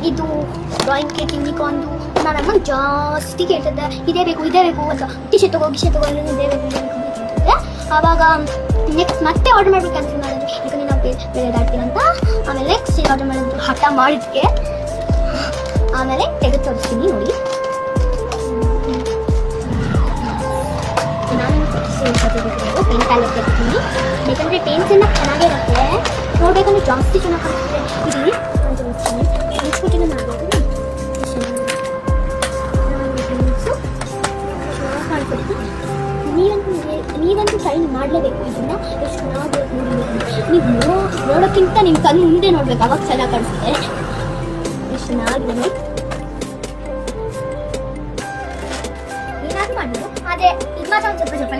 ಇದು drawing cake ತಿನ್ನಿಕೊಂಡು ನಾನು ಅಮ್ಮ ಜಾಸ್ತಿ ಕೇಳ್ತಿದ್ದೆ ಇದೇ ಬೇಕು ಅಂತ ಟಿಶರ್ಟ್ ತಗೋ ಇದೇ ಬೇಕು ತಿಂತಿದ್ದೆ. ಆವಾಗ ನೆಕ್ಸ್ಟ್ ಮತ್ತೆ ಆರ್ಡರ್ ಮಾಡ್ಬೇಕು ಕ್ಯಾನ್ಸಲ್ ಮಾಡಿದ್ರು, ಈಗ ನಾವು ಬೇರೆ ದಾಡ್ತೀನಿ ಅಂತ. ಆಮೇಲೆ ನೆಕ್ಸ್ಟ್ ಆರ್ಡರ್ ಮಾಡಿದ್ರು, ಹಠ ಮಾಡಿದ್ಕೆ ಆಮೇಲೆ ತೆಗೆದು ತೋರಿಸ್ತೀನಿ ನೋಡಿ. ನಾನು ಪೇನ್ ಪ್ಯಾಲೆಟ್ ತೆಗಿತೀನಿ, ಬೇಕಂದರೆ ಪೇನ್ಸ್ ಎಲ್ಲ ಚೆನ್ನಾಗಿರುತ್ತೆ, ನೋಡ್ಬೇಕಂದ್ರೆ ಜಾಸ್ತಿ ಚೆನ್ನಾಗಿ ಕಾಣಿಸುತ್ತೆ. ಇಲ್ಲಿ ನಾನು ತೋರಿಸ್ತೀನಿ, ಇನ್ಸ್ಪುಟಿನ ಮಾಡ್ಬೋದು, ನೀವಂತೂ ಟ್ರೈ ಮಾಡಲೇಬೇಕು. ಇದನ್ನ ಎಷ್ಟು ಚೆನ್ನಾಗಿ ನೀವು ನೋಡೋಕ್ಕಿಂತ ನಿಮ್ಮ ಕಣ್ಣು ಮುಂದೆ ನೋಡ್ಬೇಕು, ಅವಾಗ ಚೆನ್ನಾಗಿ ಕಾಣಿಸುತ್ತೆ. ಎಷ್ಟು ಚೆನ್ನಾಗಿದೆ ಏನಾದ್ರು ಮಾಡ್ಬೋದು, ಆದರೆ ಇದು ಮಾತ್ರ ಒಂದು ಸ್ವಲ್ಪ